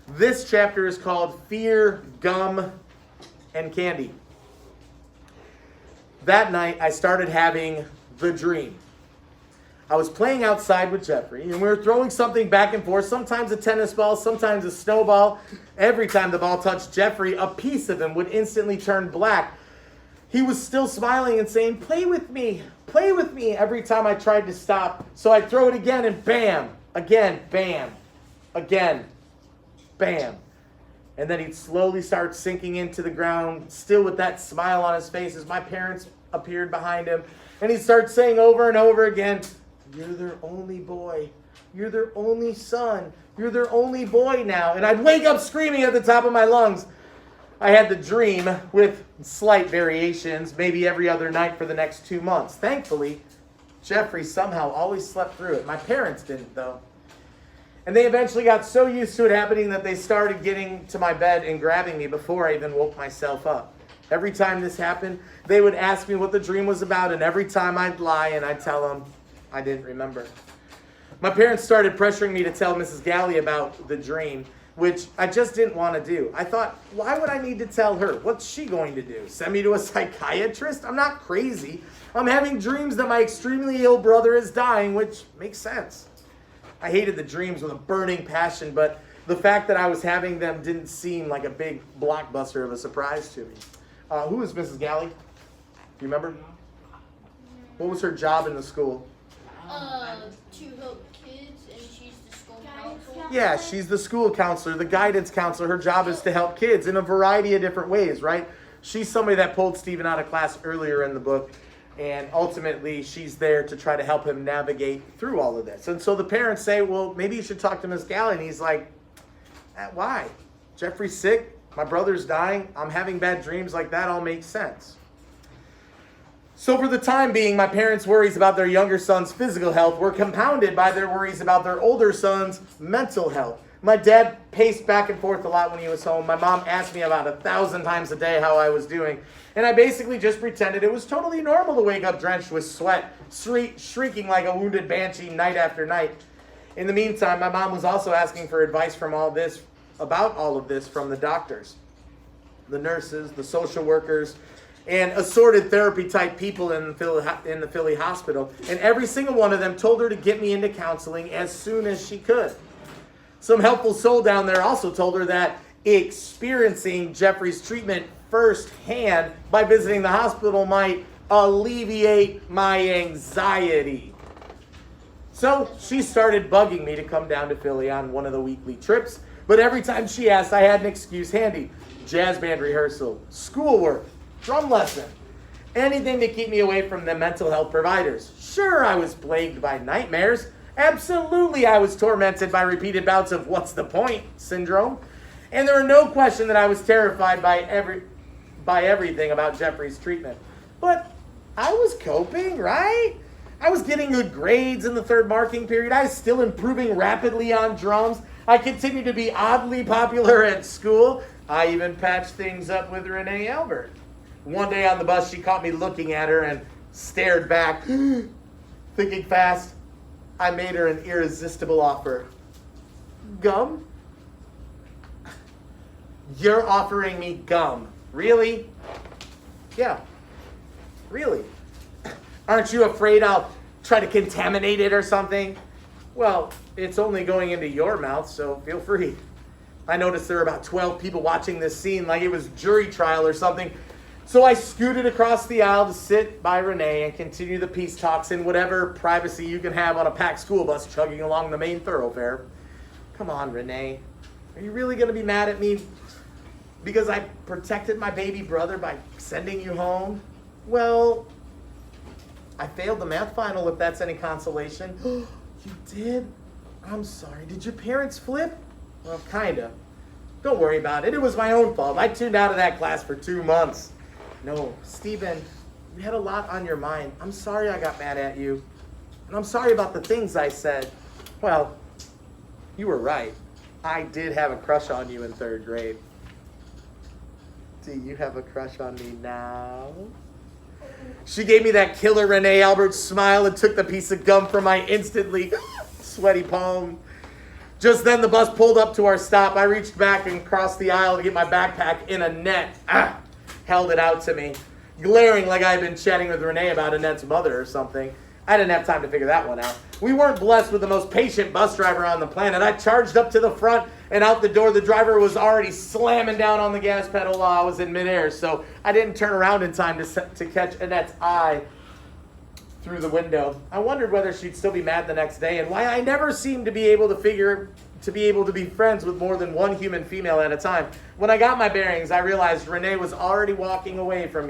This chapter is called Fear, Gum, and Candy. That night, I started having the dream. I was playing outside with Jeffrey, and we were throwing something back and forth, sometimes a tennis ball, sometimes a snowball. Every time the ball touched Jeffrey, a piece of him would instantly turn black. He was still smiling and saying, play with me, every time I tried to stop. So I'd throw it again, and bam, again, bam, again, bam. And then he'd slowly start sinking into the ground, still with that smile on his face as my parents appeared behind him. And he'd start saying over and over again, you're their only boy. You're their only son. You're their only boy now. And I'd wake up screaming at the top of my lungs. I had the dream with slight variations, maybe every other night for the next 2 months. Thankfully, Jeffrey somehow always slept through it. My parents didn't, though. And they eventually got so used to it happening that they started getting to my bed and grabbing me before I even woke myself up. Every time this happened, they would ask me what the dream was about, and every time I'd lie and I'd tell them I didn't remember. My parents started pressuring me to tell Mrs. Galley about the dream, which I just didn't want to do. I thought, why would I need to tell her? What's she going to do? Send me to a psychiatrist? I'm not crazy. I'm having dreams that my extremely ill brother is dying, which makes sense. I hated the dreams with a burning passion, but the fact that I was having them didn't seem like a big blockbuster of a surprise to me. Who is Mrs. Galley? Do you remember? What was her job in the school? To help kids, and she's the school counselor. Yeah, she's the school counselor, the guidance counselor. Her job is to help kids in a variety of different ways, right? She's somebody that pulled Stephen out of class earlier in the book, and ultimately she's there to try to help him navigate through all of this. And so the parents say, well, maybe you should talk to Miss Galley. And he's like, why? Jeffrey's sick, my brother's dying, I'm having bad dreams, like that all makes sense. So for the time being, my parents' worries about their younger son's physical health were compounded by their worries about their older son's mental health. My dad paced back and forth a lot when he was home. My mom asked me about 1,000 times a day how I was doing. And I basically just pretended it was totally normal to wake up drenched with sweat, shrieking like a wounded banshee night after night. In the meantime, my mom was also asking for advice about all of this from the doctors, the nurses, the social workers, and assorted therapy type people in the Philly hospital. And every single one of them told her to get me into counseling as soon as she could. Some helpful soul down there also told her that experiencing Jeffrey's treatment firsthand by visiting the hospital might alleviate my anxiety. So she started bugging me to come down to Philly on one of the weekly trips. But every time she asked, I had an excuse handy. Jazz band rehearsal, schoolwork, drum lesson, anything to keep me away from the mental health providers. Sure, I was plagued by nightmares. Absolutely, I was tormented by repeated bouts of what's the point syndrome. And there were no question that I was terrified by everything about Jeffrey's treatment. But I was coping, right? I was getting good grades in the third marking period. I was still improving rapidly on drums. I continued to be oddly popular at school. I even patched things up with Renee Albert. One day on the bus, she caught me looking at her and stared back. Thinking fast, I made her an irresistible offer. Gum? You're offering me gum. Really? Yeah. Really? Aren't you afraid I'll try to contaminate it or something? Well, it's only going into your mouth, so feel free. I noticed there were about 12 people watching this scene like it was jury trial or something. So I scooted across the aisle to sit by Renee and continue the peace talks in whatever privacy you can have on a packed school bus chugging along the main thoroughfare. Come on, Renee. Are you really going to be mad at me because I protected my baby brother by sending you home? Well, I failed the math final, if that's any consolation. You did? I'm sorry. Did your parents flip? Well, kinda. Don't worry about it. It was my own fault. I tuned out of that class for 2 months. No, Stephen, you had a lot on your mind. I'm sorry I got mad at you. And I'm sorry about the things I said. Well, you were right. I did have a crush on you in 3rd grade. Do you have a crush on me now? She gave me that killer Renee Albert smile and took the piece of gum from my instantly sweaty palm. Just then the bus pulled up to our stop. I reached back and crossed the aisle to get my backpack, and Annette held it out to me, glaring like I had been chatting with Renee about Annette's mother or something. I didn't have time to figure that one out. We weren't blessed with the most patient bus driver on the planet. I charged up to the front and out the door. The driver was already slamming down on the gas pedal while I was in midair, so I didn't turn around in time to catch Annette's eye through the window. I wondered whether she'd still be mad the next day and why I never seemed to be able to be friends with more than one human female at a time. When I got my bearings, I realized Renee was already walking away from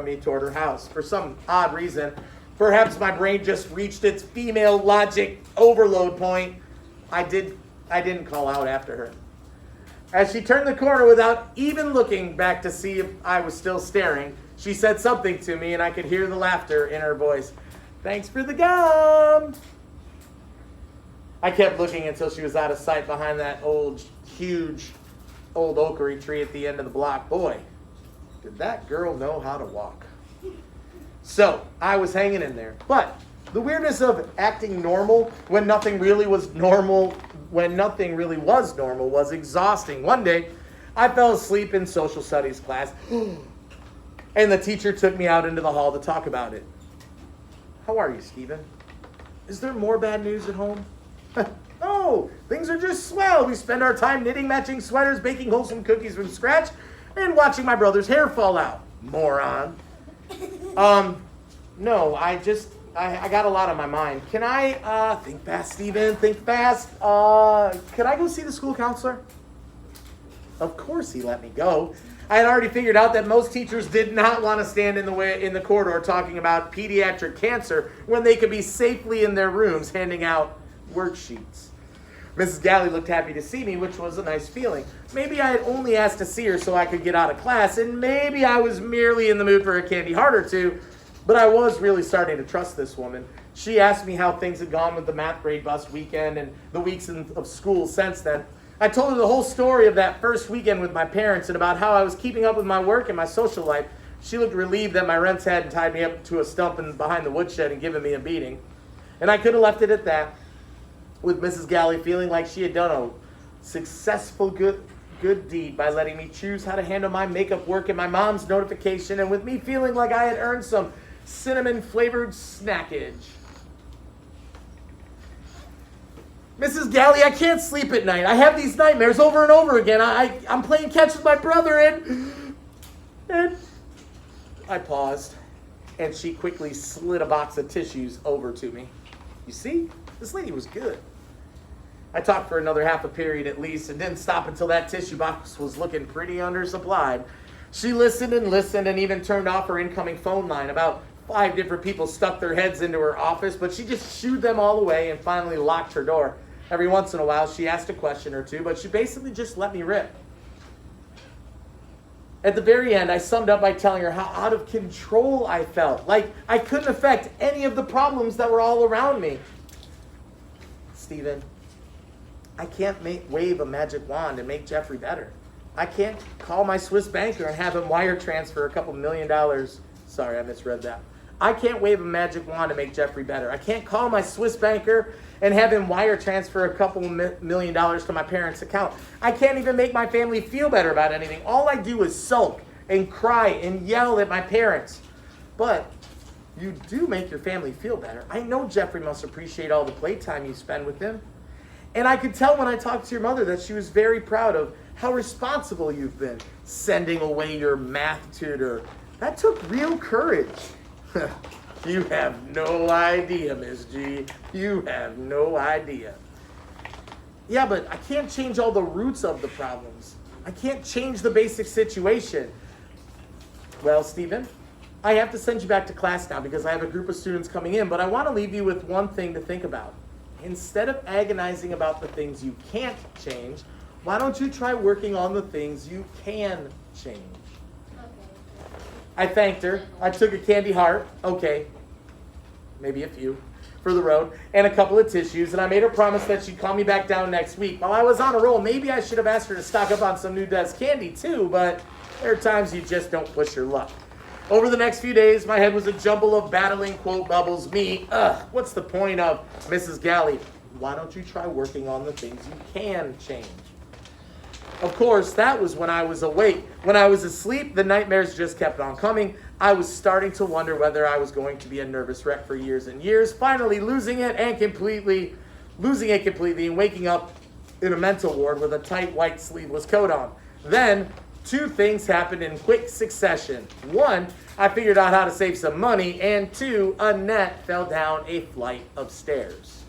me toward her house. For some odd reason, perhaps my brain just reached its female logic overload point. I didn't call out after her. As she turned the corner without even looking back to see if I was still staring, she said something to me and I could hear the laughter in her voice. "Thanks for the gum." I kept looking until she was out of sight behind that huge old oakery tree at the end of the block. Boy, did that girl know how to walk. So I was hanging in there. But the weirdness of acting normal when nothing really was normal was exhausting. One day, I fell asleep in social studies class, and the teacher took me out into the hall to talk about it. "How are you, Stephen? Is there more bad news at home?" "Oh, things are just swell. We spend our time knitting matching sweaters, baking wholesome cookies from scratch, and watching my brother's hair fall out. Moron." No, I got a lot on my mind. Can I, think fast, Stephen, think fast. Can I go see the school counselor? Of course he let me go. I had already figured out that most teachers did not want to stand in the corridor talking about pediatric cancer when they could be safely in their rooms handing out worksheets. Mrs. Galley looked happy to see me, which was a nice feeling. Maybe I had only asked to see her so I could get out of class, and maybe I was merely in the mood for a candy heart or two, but I was really starting to trust this woman. She asked me how things had gone with the math grade bus weekend and the weeks of school since then. I told her the whole story of that first weekend with my parents and about how I was keeping up with my work and my social life. She looked relieved that my rents hadn't tied me up to a stump behind the woodshed and given me a beating. And I could have left it at that, with Mrs. Galley feeling like she had done a successful good deed by letting me choose how to handle my makeup work and my mom's notification, and with me feeling like I had earned some cinnamon-flavored snackage. "Mrs. Galley, I can't sleep at night. I have these nightmares over and over again. I'm playing catch with my brother and I paused, and she quickly slid a box of tissues over to me. You see, this lady was good. I talked for another half a period at least and didn't stop until that tissue box was looking pretty undersupplied. She listened and even turned off her incoming phone line. About 5 different people stuck their heads into her office, but she just shooed them all away and finally locked her door. Every once in a while, she asked a question or two, but she basically just let me rip. At the very end, I summed up by telling her how out of control I felt, like I couldn't affect any of the problems that were all around me. "Stephen, I can't wave a magic wand and make Jeffrey better. I can't call my Swiss banker and have him wire transfer a couple $1 million. Sorry, I misread that. I can't wave a magic wand to make Jeffrey better. I can't call my Swiss banker and have him wire transfer a couple $1 million to my parents' account. I can't even make my family feel better about anything. All I do is sulk and cry and yell at my parents. But you do make your family feel better. I know Jeffrey must appreciate all the playtime you spend with him. And I could tell when I talked to your mother that she was very proud of how responsible you've been, sending away your math tutor. That took real courage." "You have no idea, Miss G. You have no idea." "Yeah, but I can't change all the roots of the problems. I can't change the basic situation." "Well, Stephen, I have to send you back to class now because I have a group of students coming in, but I want to leave you with one thing to think about. Instead of agonizing about the things you can't change, why don't you try working on the things you can change?" I thanked her. I took a candy heart, okay, maybe a few, for the road, and a couple of tissues, and I made her promise that she'd call me back down next week. While I was on a roll, maybe I should have asked her to stock up on some new Des candy too, but there are times you just don't push your luck. Over the next few days, my head was a jumble of battling quote bubbles. Me, what's the point of Mrs. Galley? Why don't you try working on the things you can change? Of course, that was when I was awake. When I was asleep, the nightmares just kept on coming. I was starting to wonder whether I was going to be a nervous wreck for years and years, finally losing it completely and waking up in a mental ward with a tight white sleeveless coat on. Then, two things happened in quick succession. One, I figured out how to save some money, and two, Annette fell down a flight of stairs.